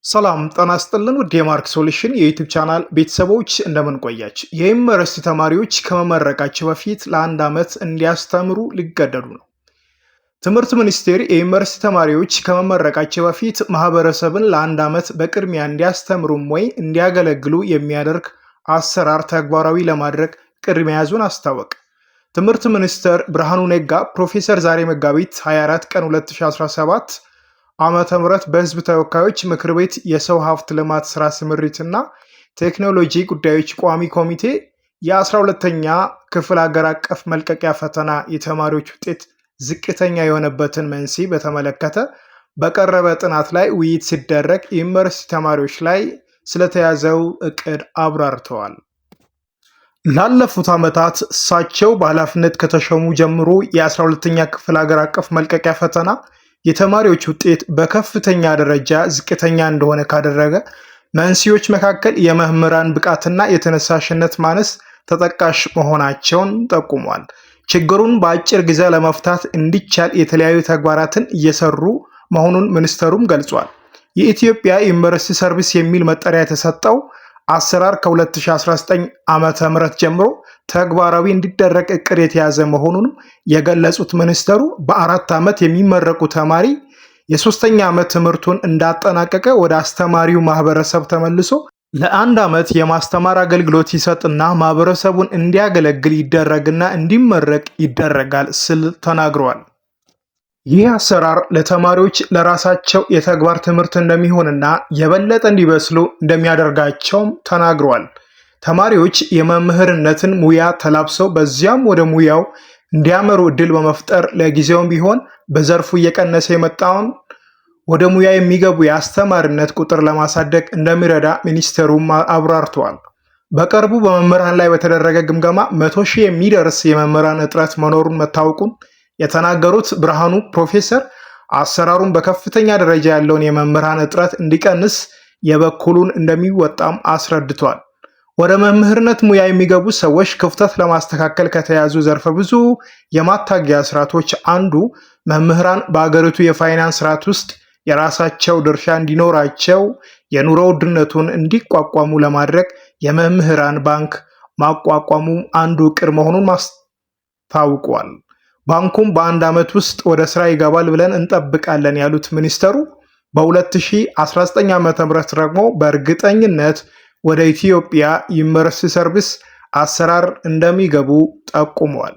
ሰላም ጤና ይስጥልን ውድ የማርክ ሶሉሽን የዩቲዩብ ቻናል ቤተሰቦች እንደምን ቆያችሁ? የዩኒቨርሲቲ ተማሪዎች ከመመረቃቸው በፊት ለአንድ ዓመት እንዲያስተምሩ ሊገደዱ ነው። ትምህርት ሚኒስቴር የዩኒቨርሲቲ ተማሪዎች ከመመረቃቸው በፊት ማህበረሰብን ለአንድ ዓመት በቅድሚያ እንዲያስተምሩም ወይ እንዲያገለግሉ የሚያደርግ አሰራር ተግባራዊ ለማድረግ እቅድ መያዙን አስታወቀ። ትምህርት ሚኒስትር ብርሃኑ ነጋ ፕሮፌሰር ዛሬ መጋቢት 24 ቀን 2017 ዓመተ ምህረት በህዝብ ተወካዮች ምክር ቤት የሰው ሀብት ልማት ስራ ስምሪትና ቴክኖሎጂ ጉዳዮች ቋሚ ኮሚቴ የ12ኛ ክፍል ሀገር አቀፍ መልቀቂያ ፈተና የተማሪዎች ውጤት ዝቅተኛ የሆነበትን መንስኤ በተመለከተ በቀረበ ጥናት ላይ ውይይት ሲደረግ ዩኒቨርሲቲ ተማሪዎች ላይ ስለተያዘው እቅድ አብራርተዋል። ላለፉት ዓመታት እሳቸው በኃላፊነት ከተሾሙ ጀምሮ የ12ኛ ክፍል ሀገር አቀፍ መልቀቂያ ፈተና የተማሪዎች ውጤት በከፍተኛ ደረጃ ዝቅተኛ እንደሆነ ካደረገ መንስኤዎች መካከል የመምህራን ብቃትና የተነሳሽነት ማነስ ተጠቃሽ መሆናቸውን ጠቁሟል። ችግሩን በአጭር ጊዜ ለመፍታት እንዲቻል የተለያዩ ተግባራትን እየሰሩ መሆኑን ሚኒስተሩም ገልጿል። የኢትዮጵያ ዩኒቨርሲቲ ሰርቪስ የሚል መጠሪያ የተሰጠው አሰራር ከ2019 ዓመተ ምህረት ጀምሮ ተግባራዊ እንዲደረግ እቅድ የተያዘ መሆኑንም የገለጹት ሚኒስተሩ በ4 ዓመት የሚመረቁ ተማሪ የ3ኛ ዓመት ትምህርቱን እንዳጠናቀቀ ወደ አስተማሪው ማህበረሰብ ተመልሶ ለአንድ ዓመት የማስተማር አገልግሎት ይሰጥና ማህበረሰቡን እንዲያገለግል ይደረግና እንዲመረቅ ይደረጋል ሲል ተናግረዋል። ይህ አሰራር ለተማሪዎች ለራሳቸው የተግባር ትምህርት እንደሚሆንና የበለጠ እንዲበስሉ እንደሚያደርጋቸውም ተናግረዋል። ተማሪዎች የመምህርነትን ሙያ ተላብሰው በዚያም ወደ ሙያው እንዲያመሩ እድል በመፍጠር ለጊዜውም ቢሆን በዘርፉ እየቀነሰ የመጣውን ወደ ሙያ የሚገቡ የአስተማሪነት ቁጥር ለማሳደግ እንደሚረዳ ሚኒስቴሩም አብራርተዋል። በቅርቡ በመምህራን ላይ በተደረገ ግምገማ 100,000 የሚደርስ የመምህራን እጥረት መኖሩን መታወቁን የተናገሩት ብርሃኑ ፕሮፌሰር አሰራሩን በከፍተኛ ደረጃ ያለውን የመምህራን እጥረት እንዲቀንስ የበኩሉን እንደሚወጣም አስረድቷል። ወደ መምህርነት ሙያ የሚገቡ ሰዎች ክፍተት ለማስተካከል ከተያዙ ዘርፈ ብዙ የማታገያ ስርዓቶች አንዱ መምህራን በአገሪቱ የፋይናንስ ስርዓት ውስጥ የራሳቸው ድርሻ እንዲኖራቸው የኑሮ ውድነቱን እንዲቋቋሙ ለማድረግ የመምህራን ባንክ ማቋቋሙ አንዱ እቅድ መሆኑን ማስታውቋል። ባንኩም በአንድ ዓመት ውስጥ ወደ ስራ ይገባል ብለን እንጠብቃለን ያሉት ሚኒስተሩ በ2019 ዓ.ም ደግሞ በእርግጠኝነት ወደ ኢትዮጵያ ዩኒቨርሲቲ ሰርቪስ አሰራር እንደሚገቡ ጠቁመዋል።